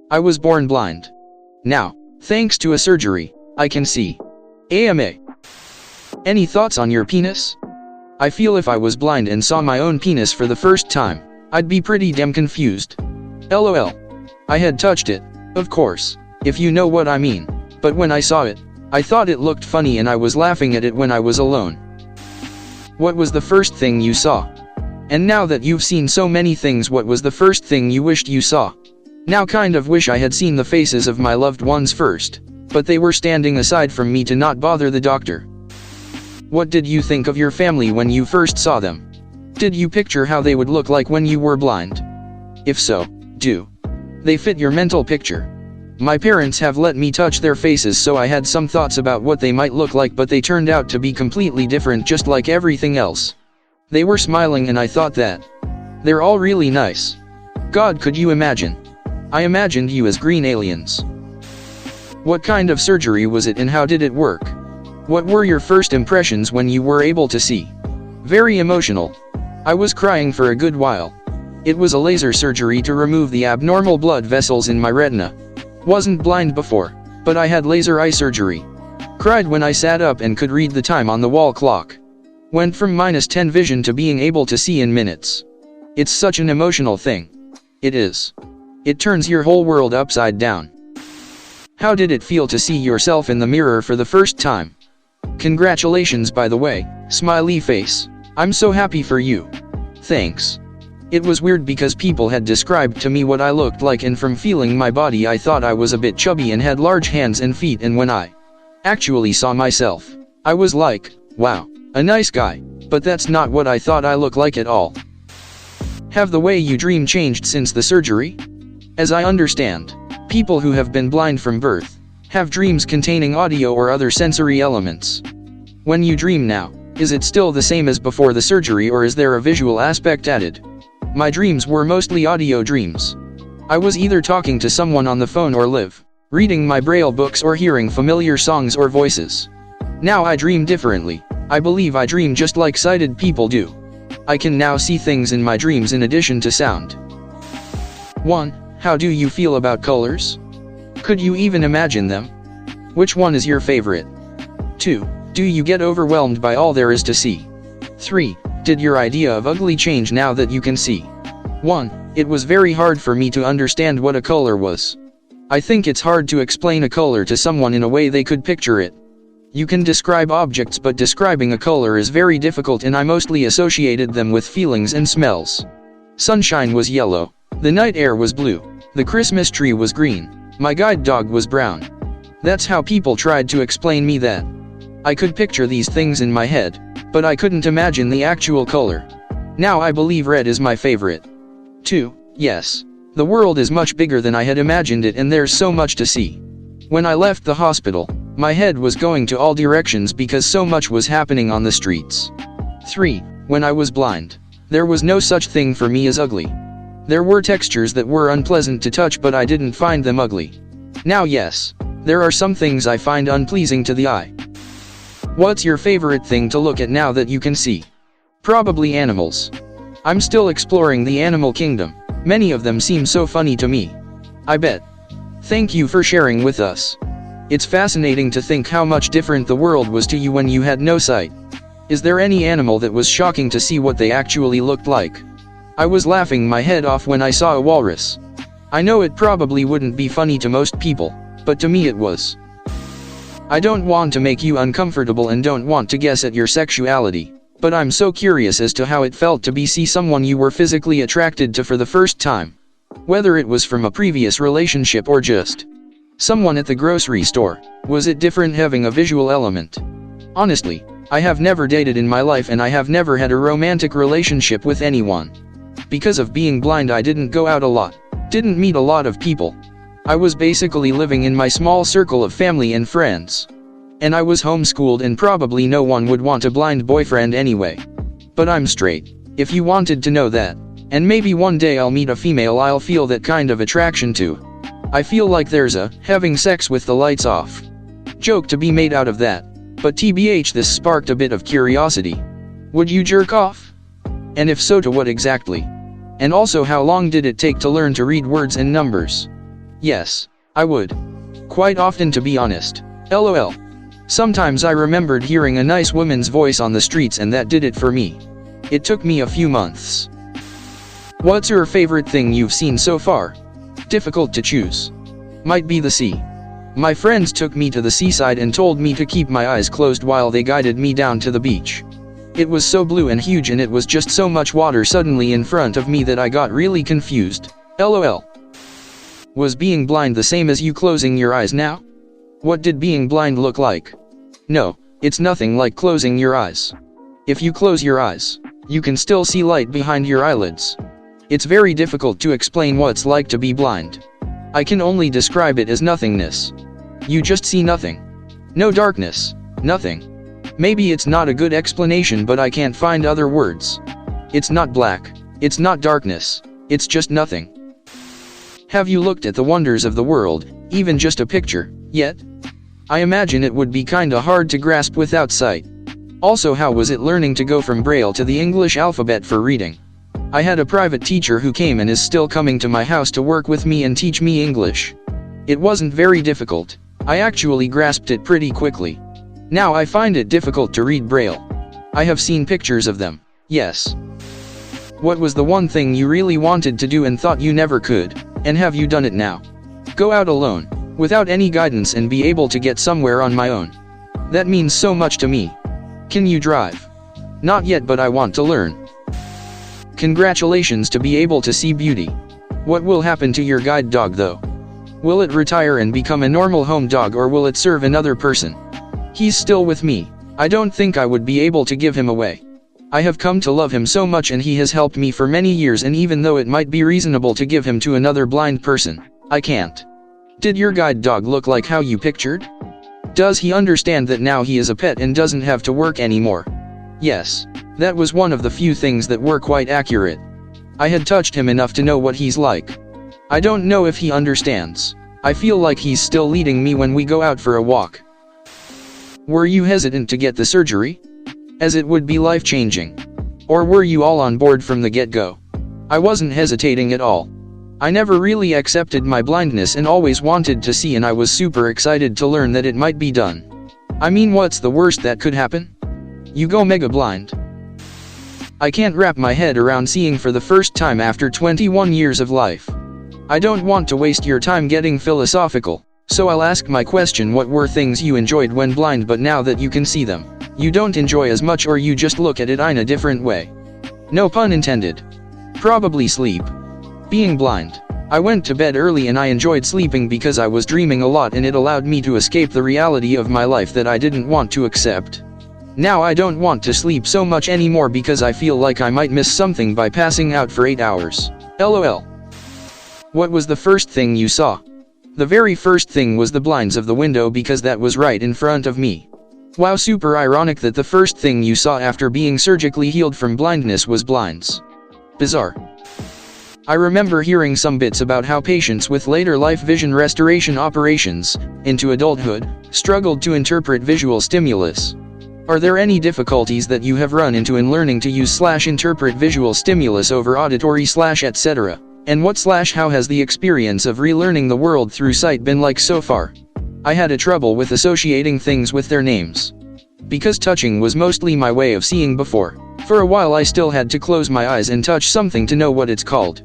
I was born blind. Now, thanks to a surgery, I can see. AMA. Any thoughts on your penis? I feel if I was blind and saw my own penis for the first time, I'd be pretty damn confused. LOL. I had touched it, of course, if you know what I mean, but when I saw it, I thought it looked funny and I was laughing at it when I was alone. What was the first thing you saw? And now that you've seen so many things, what was the first thing you wished you saw? Now kind of wish I had seen the faces of my loved ones first, but they were standing aside from me to not bother the doctor. What did you think of your family when you first saw them? Did you picture how they would look like when you were blind? If so, do they fit your mental picture? My parents have let me touch their faces, so I had some thoughts about what they might look like, but they turned out to be completely different, just like everything else. They were smiling and I thought that they're all really nice. God, could you imagine? I imagined you as green aliens. What kind of surgery was it and how did it work? What were your first impressions when you were able to see? Very emotional. I was crying for a good while. It was a laser surgery to remove the abnormal blood vessels in my retina. Wasn't blind before, but I had laser eye surgery. Cried when I sat up and could read the time on the wall clock. Went from -10 vision to being able to see in minutes. It's such an emotional thing. It is. It turns your whole world upside down. How did it feel to see yourself in the mirror for the first time? Congratulations, by the way, smiley face. I'm so happy for you. Thanks. It was weird because people had described to me what I looked like, and from feeling my body I thought I was a bit chubby and had large hands and feet, and when I actually saw myself, I was like, wow, a nice guy, but that's not what I thought I looked like at all. Have the way you dream changed since the surgery? As I understand, people who have been blind from birth have dreams containing audio or other sensory elements. When you dream now, is it still the same as before the surgery, or is there a visual aspect added? My dreams were mostly audio dreams. I was either talking to someone on the phone or reading my Braille books or hearing familiar songs or voices. Now I dream differently. I believe I dream just like sighted people do. I can now see things in my dreams in addition to sound. 1. How do you feel about colors? Could you even imagine them? Which one is your favorite? 2. Do you get overwhelmed by all there is to see? 3. Did your idea of ugly change now that you can see? 1. It was very hard for me to understand what a color was. I think it's hard to explain a color to someone in a way they could picture it. You can describe objects, but describing a color is very difficult, and I mostly associated them with feelings and smells. Sunshine was yellow. The night air was blue. The Christmas tree was green. My guide dog was brown. That's how people tried to explain me that. I could picture these things in my head, but I couldn't imagine the actual color. Now I believe red is my favorite. 2. Yes. The world is much bigger than I had imagined it, and there's so much to see. When I left the hospital, my head was going to all directions because so much was happening on the streets. 3. When I was blind, there was no such thing for me as ugly. There were textures that were unpleasant to touch, but I didn't find them ugly. Now yes, there are some things I find unpleasing to the eye. What's your favorite thing to look at now that you can see? Probably animals. I'm still exploring the animal kingdom. Many of them seem so funny to me. I bet. Thank you for sharing with us. It's fascinating to think how much different the world was to you when you had no sight. Is there any animal that was shocking to see what they actually looked like? I was laughing my head off when I saw a walrus. I know it probably wouldn't be funny to most people, but to me it was. I don't want to make you uncomfortable and don't want to guess at your sexuality, but I'm so curious as to how it felt to see someone you were physically attracted to for the first time. Whether it was from a previous relationship or just someone at the grocery store. Was it different having a visual element? Honestly, I have never dated in my life, and I have never had a romantic relationship with anyone. Because of being blind, I didn't go out a lot, didn't meet a lot of people. I was basically living in my small circle of family and friends. And I was homeschooled, and probably no one would want a blind boyfriend anyway. But I'm straight, if you wanted to know that. And maybe one day I'll meet a female I'll feel that kind of attraction to. I feel like there's a having sex with the lights off joke to be made out of that. But TBH, this sparked a bit of curiosity. Would you jerk off? And if so, to what exactly? And also, how long did it take to learn to read words and numbers? Yes, I would. Quite often, to be honest. LOL. Sometimes I remembered hearing a nice woman's voice on the streets, and that did it for me. It took me a few months. What's your favorite thing you've seen so far? Difficult to choose. Might be the sea. My friends took me to the seaside and told me to keep my eyes closed while they guided me down to the beach. It was so blue and huge, and it was just so much water suddenly in front of me that I got really confused. LOL. Was being blind the same as you closing your eyes now? What did being blind look like? No, it's nothing like closing your eyes. If you close your eyes, you can still see light behind your eyelids. It's very difficult to explain what's like to be blind. I can only describe it as nothingness. You just see nothing. No darkness, nothing. Maybe it's not a good explanation, but I can't find other words. It's not black, it's not darkness, it's just nothing. Have you looked at the wonders of the world, even just a picture, yet? I imagine it would be kinda hard to grasp without sight. Also, how was it learning to go from Braille to the English alphabet for reading? I had a private teacher who came and is still coming to my house to work with me and teach me English. It wasn't very difficult. I actually grasped it pretty quickly. Now I find it difficult to read Braille. I have seen pictures of them, yes. What was the one thing you really wanted to do and thought you never could, and have you done it now? Go out alone, without any guidance, and be able to get somewhere on my own. That means so much to me. Can you drive? Not yet, but I want to learn. Congratulations to be able to see beauty. What will happen to your guide dog though? Will it retire and become a normal home dog, or will it serve another person? He's still with me. I don't think I would be able to give him away. I have come to love him so much, and he has helped me for many years, and even though it might be reasonable to give him to another blind person, I can't. Did your guide dog look like how you pictured? Does he understand that now he is a pet and doesn't have to work anymore? Yes, that was one of the few things that were quite accurate. I had touched him enough to know what he's like. I don't know if he understands. I feel like he's still leading me when we go out for a walk. Were you hesitant to get the surgery? As it would be life-changing. Or were you all on board from the get-go? I wasn't hesitating at all. I never really accepted my blindness and always wanted to see, and I was super excited to learn that it might be done. I mean, what's the worst that could happen? You go mega blind. I can't wrap my head around seeing for the first time after 21 years of life. I don't want to waste your time getting philosophical, so I'll ask my question: what were things you enjoyed when blind, but now that you can see them, you don't enjoy as much, or you just look at it in a different way? No pun intended. Probably sleep. Being blind. I went to bed early and I enjoyed sleeping because I was dreaming a lot, and it allowed me to escape the reality of my life that I didn't want to accept. Now I don't want to sleep so much anymore because I feel like I might miss something by passing out for 8 hours. LOL. What was the first thing you saw? The very first thing was the blinds of the window, because that was right in front of me. Wow, super ironic that the first thing you saw after being surgically healed from blindness was blinds. Bizarre. I remember hearing some bits about how patients with later life vision restoration operations, into adulthood, struggled to interpret visual stimulus. Are there any difficulties that you have run into in learning to use/interpret visual stimulus over auditory/etc.? And what/how has the experience of relearning the world through sight been like so far? I had a trouble with associating things with their names. Because touching was mostly my way of seeing before, for a while I still had to close my eyes and touch something to know what it's called.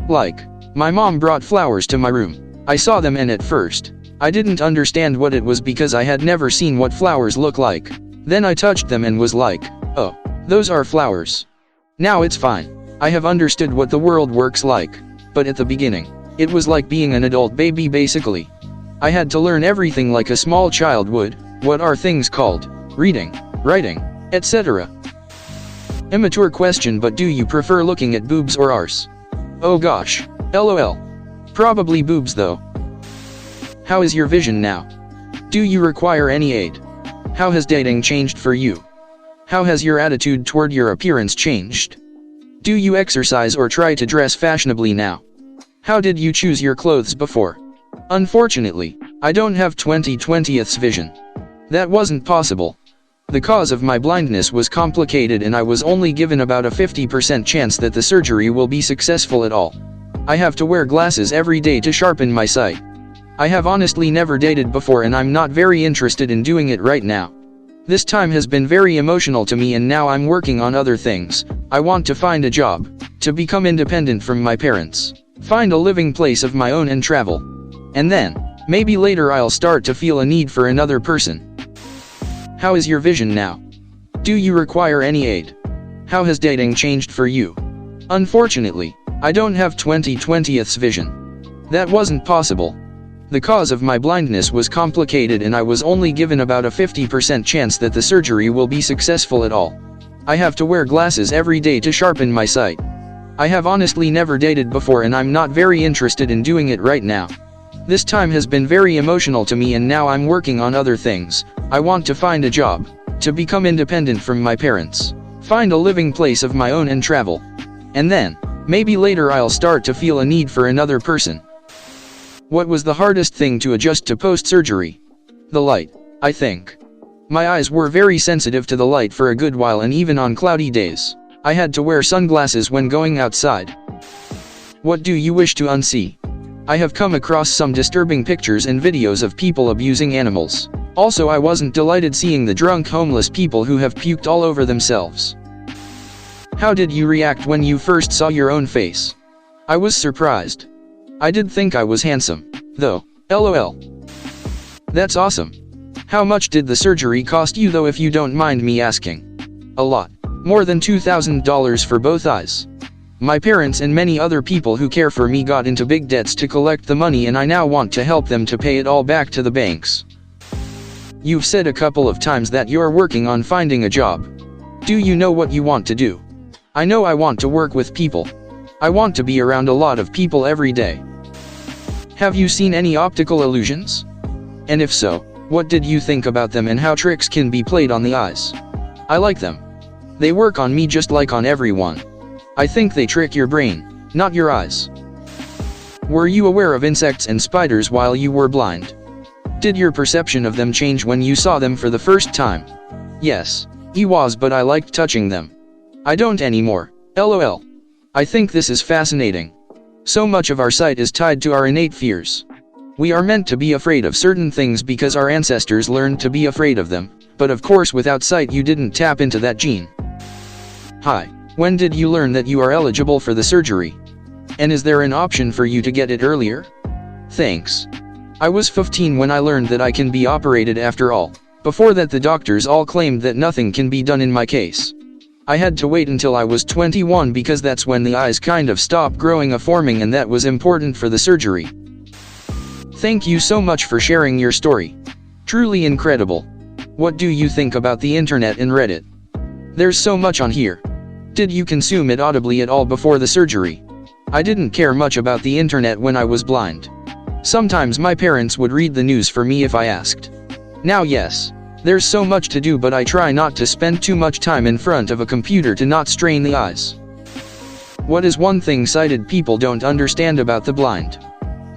Like, my mom brought flowers to my room. I saw them, and at first, I didn't understand what it was because I had never seen what flowers look like. Then I touched them and was like, oh, those are flowers. Now it's fine. I have understood what the world works like. But at the beginning, it was like being an adult baby basically. I had to learn everything like a small child would. What are things called? Reading, writing, etc. Immature question, but do you prefer looking at boobs or arse? Oh gosh. LOL. Probably boobs though. How is your vision now? Do you require any aid? How has dating changed for you? How has your attitude toward your appearance changed? Do you exercise or try to dress fashionably now? How did you choose your clothes before? Unfortunately, I don't have 20/20th's vision. That wasn't possible. The cause of my blindness was complicated, and I was only given about a 50% chance that the surgery will be successful at all. I have to wear glasses every day to sharpen my sight. I have honestly never dated before and I'm not very interested in doing it right now. This time has been very emotional to me and now I'm working on other things. I want to find a job, to become independent from my parents, find a living place of my own and travel. And then, maybe later I'll start to feel a need for another person. How is your vision now? Do you require any aid? How has dating changed for you? Unfortunately, I don't have 20/20th's vision. That wasn't possible. The cause of my blindness was complicated and I was only given about a 50% chance that the surgery will be successful at all. I have to wear glasses every day to sharpen my sight. I have honestly never dated before and I'm not very interested in doing it right now. This time has been very emotional to me and now I'm working on other things. I want to find a job, to become independent from my parents, find a living place of my own and travel. And then, maybe later I'll start to feel a need for another person. What was the hardest thing to adjust to post-surgery? The light, I think. My eyes were very sensitive to the light for a good while and even on cloudy days, I had to wear sunglasses when going outside. What do you wish to unsee? I have come across some disturbing pictures and videos of people abusing animals. Also, I wasn't delighted seeing the drunk homeless people who have puked all over themselves. How did you react when you first saw your own face? I was surprised. I did think I was handsome, though, lol. That's awesome. How much did the surgery cost you though, if you don't mind me asking? A lot. More than $2,000 for both eyes. My parents and many other people who care for me got into big debts to collect the money and I now want to help them to pay it all back to the banks. You've said a couple of times that you're working on finding a job. Do you know what you want to do? I know I want to work with people. I want to be around a lot of people every day. Have you seen any optical illusions? And if so, what did you think about them and how tricks can be played on the eyes? I like them. They work on me just like on everyone. I think they trick your brain, not your eyes. Were you aware of insects and spiders while you were blind? Did your perception of them change when you saw them for the first time? Yes, I was, but I liked touching them. I don't anymore, lol. I think this is fascinating. So much of our sight is tied to our innate fears. We are meant to be afraid of certain things because our ancestors learned to be afraid of them, but of course without sight you didn't tap into that gene. Hi, when did you learn that you are eligible for the surgery? And is there an option for you to get it earlier? Thanks. I was 15 when I learned that I can be operated after all. Before that the doctors all claimed that nothing can be done in my case. I had to wait until I was 21 because that's when the eyes kind of stopped growing or forming and that was important for the surgery. Thank you so much for sharing your story. Truly incredible. What do you think about the internet and Reddit? There's so much on here. Did you consume it audibly at all before the surgery? I didn't care much about the internet when I was blind. Sometimes my parents would read the news for me if I asked. Now yes. There's so much to do, but I try not to spend too much time in front of a computer to not strain the eyes. What is one thing sighted people don't understand about the blind?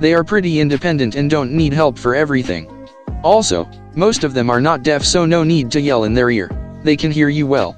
They are pretty independent and don't need help for everything. Also, most of them are not deaf, so no need to yell in their ear. They can hear you well.